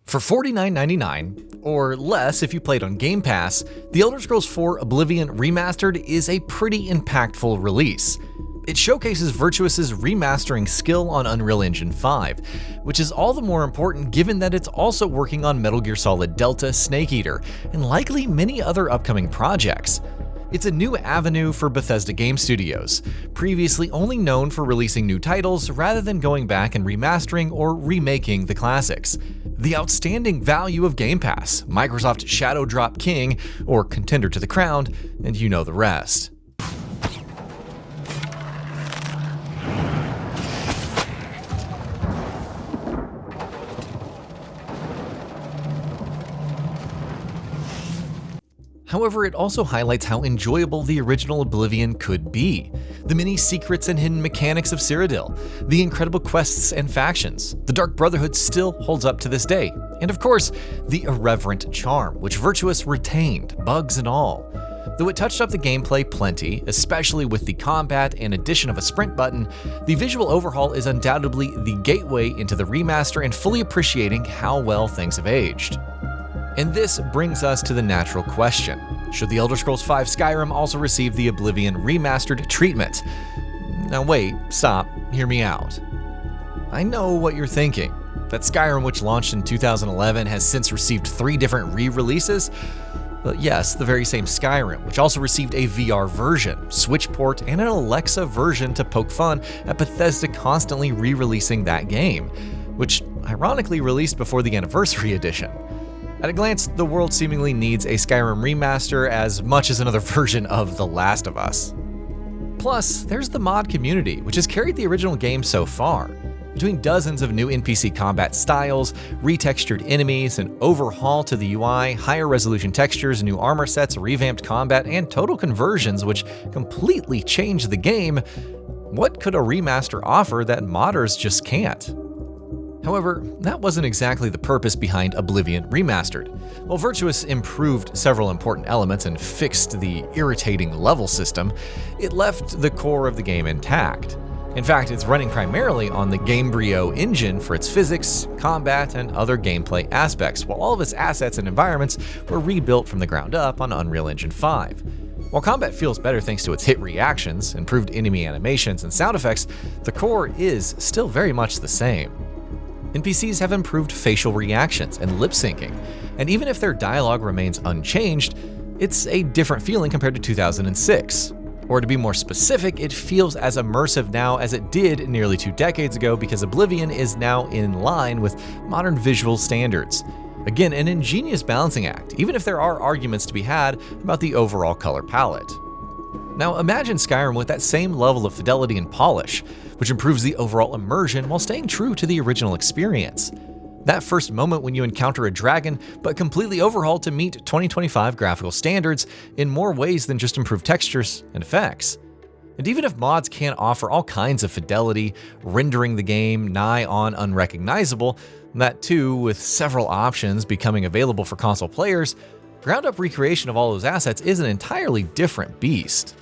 For $49.99, or less if you played on Game Pass, The Elder Scrolls IV Oblivion Remastered is a pretty impactful release. It showcases Virtuous's remastering skill on Unreal Engine 5, which is all the more important given that it's also working on Metal Gear Solid Delta, Snake Eater, and likely many other upcoming projects. It's a new avenue for Bethesda game studios, previously only known for releasing new titles rather than going back and remastering or remaking the classics. The outstanding value of Game Pass, Microsoft Shadow Drop King, or contender to the crown, and you know the rest. However, it also highlights how enjoyable the original Oblivion could be. The many secrets and hidden mechanics of Cyrodiil, the incredible quests and factions, the Dark Brotherhood still holds up to this day, and of course, the irreverent charm, which Virtuous retained, bugs and all. Though it touched up the gameplay plenty, especially with the combat and addition of a sprint button, the visual overhaul is undoubtedly the gateway into the remaster and fully appreciating how well things have aged. And this brings us to the natural question. Should The Elder Scrolls V Skyrim also receive the Oblivion Remastered treatment? Now wait, stop, hear me out. I know what you're thinking. That Skyrim, which launched in 2011, has since received 3 different re-releases? But yes, the very same Skyrim, which also received a VR version, Switch port, and an Alexa version to poke fun at Bethesda constantly re-releasing that game, which ironically released before the Anniversary Edition. At a glance, the world seemingly needs a Skyrim remaster as much as another version of The Last of Us. Plus, there's the mod community, which has carried the original game so far. Between dozens of new NPC combat styles, retextured enemies, an overhaul to the UI, higher resolution textures, new armor sets, revamped combat, and total conversions which completely change the game, what could a remaster offer that modders just can't? However, that wasn't exactly the purpose behind Oblivion Remastered. While Virtuous improved several important elements and fixed the irritating level system, it left the core of the game intact. In fact, it's running primarily on the Gamebryo engine for its physics, combat, and other gameplay aspects, while all of its assets and environments were rebuilt from the ground up on Unreal Engine 5. While combat feels better thanks to its hit reactions, improved enemy animations, and sound effects, the core is still very much the same. NPCs have improved facial reactions and lip syncing, and even if their dialogue remains unchanged, it's a different feeling compared to 2006. Or to be more specific, it feels as immersive now as it did nearly 2 decades ago because Oblivion is now in line with modern visual standards. Again, an ingenious balancing act, even if there are arguments to be had about the overall color palette. Now imagine Skyrim with that same level of fidelity and polish, which improves the overall immersion while staying true to the original experience. That first moment when you encounter a dragon, but completely overhauled to meet 2025 graphical standards in more ways than just improved textures and effects. And even if mods can't offer all kinds of fidelity, rendering the game nigh on unrecognizable, that too with several options becoming available for console players, ground-up recreation of all those assets is an entirely different beast.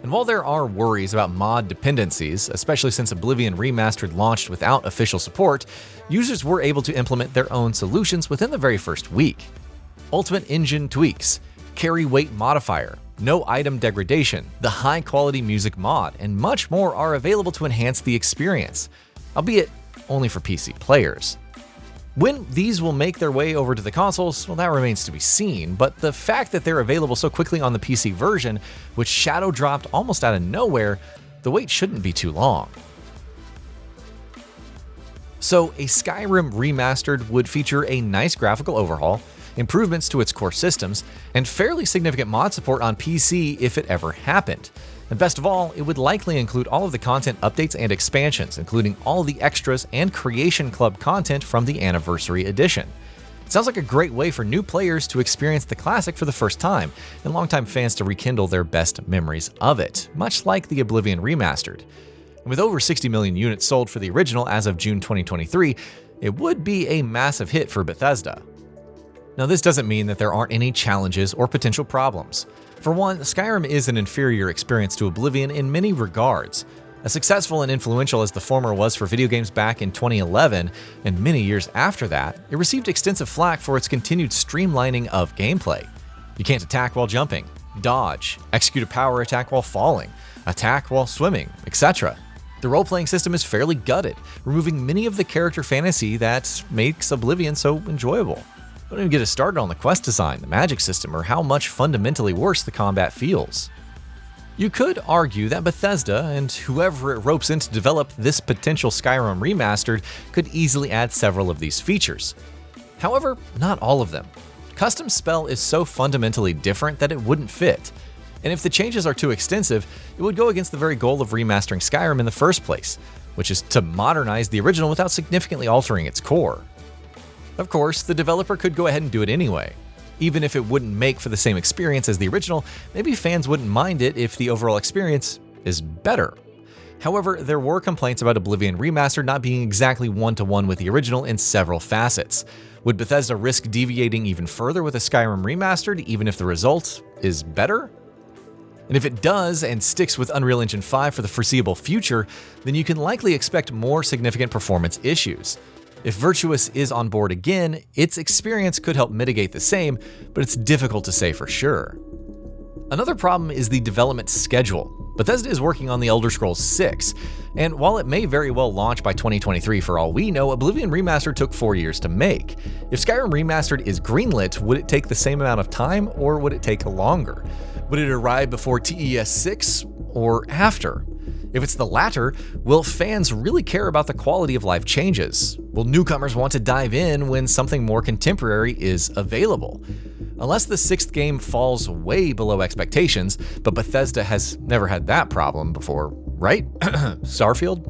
And while there are worries about mod dependencies, especially since Oblivion Remastered launched without official support, users were able to implement their own solutions within the very first week. Ultimate engine tweaks, carry weight modifier, no item degradation, the high-quality music mod, and much more are available to enhance the experience, albeit only for PC players. When these will make their way over to the consoles, well, that remains to be seen, but the fact that they're available so quickly on the PC version, which shadow dropped almost out of nowhere, the wait shouldn't be too long. So a Skyrim Remastered would feature a nice graphical overhaul, improvements to its core systems, and fairly significant mod support on PC if it ever happened. And best of all, it would likely include all of the content updates and expansions, including all the extras and Creation Club content from the Anniversary Edition. It sounds like a great way for new players to experience the classic for the first time, and longtime fans to rekindle their best memories of it, much like the Oblivion Remastered. And with over 60 million units sold for the original as of June 2023, it would be a massive hit for Bethesda. Now, this doesn't mean that there aren't any challenges or potential problems. For one, Skyrim is an inferior experience to Oblivion in many regards. As successful and influential as the former was for video games back in 2011 and many years after that, it received extensive flack for its continued streamlining of gameplay. You can't attack while jumping, dodge, execute a power attack while falling, attack while swimming, etc. The role-playing system is fairly gutted, removing many of the character fantasy that makes Oblivion so enjoyable. Don't even get us started on the quest design, the magic system, or how much fundamentally worse the combat feels. You could argue that Bethesda, and whoever it ropes in to develop this potential Skyrim Remastered, could easily add several of these features. However, not all of them. Custom spell is so fundamentally different that it wouldn't fit. And if the changes are too extensive, it would go against the very goal of remastering Skyrim in the first place, which is to modernize the original without significantly altering its core. Of course, the developer could go ahead and do it anyway. Even if it wouldn't make for the same experience as the original, maybe fans wouldn't mind it if the overall experience is better. However, there were complaints about Oblivion Remastered not being exactly one-to-one with the original in several facets. Would Bethesda risk deviating even further with a Skyrim Remastered, even if the result is better? And if it does and sticks with Unreal Engine 5 for the foreseeable future, then you can likely expect more significant performance issues. If Virtuous is on board again, its experience could help mitigate the same, but it's difficult to say for sure. Another problem is the development schedule. Bethesda is working on The Elder Scrolls 6, and while it may very well launch by 2023 for all we know, Oblivion Remastered took 4 years to make. If Skyrim Remastered is greenlit, would it take the same amount of time, or would it take longer? Would it arrive before TES 6 or after? If it's the latter, will fans really care about the quality of life changes? Will newcomers want to dive in when something more contemporary is available? Unless the 6th game falls way below expectations, but Bethesda has never had that problem before, right? Starfield?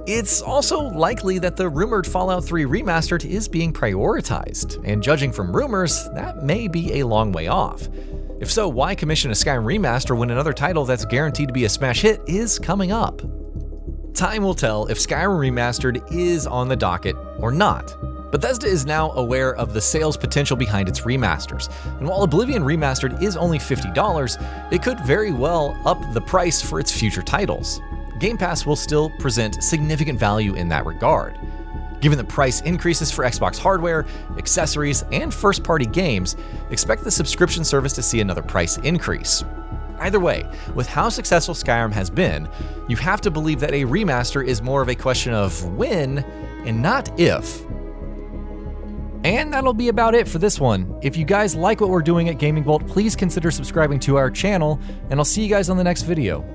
It's also likely that the rumored Fallout 3 Remastered is being prioritized, and judging from rumors, that may be a long way off. If so, why commission a Skyrim Remaster when another title that's guaranteed to be a smash hit is coming up? Time will tell if Skyrim Remastered is on the docket or not. Bethesda is now aware of the sales potential behind its remasters, and while Oblivion Remastered is only $50, it could very well up the price for its future titles. Game Pass will still present significant value in that regard. Given the price increases for Xbox hardware, accessories, and first-party games, expect the subscription service to see another price increase. Either way, with how successful Skyrim has been, you have to believe that a remaster is more of a question of when and not if. And that'll be about it for this one. If you guys like what we're doing at GamingBolt, please consider subscribing to our channel, and I'll see you guys on the next video.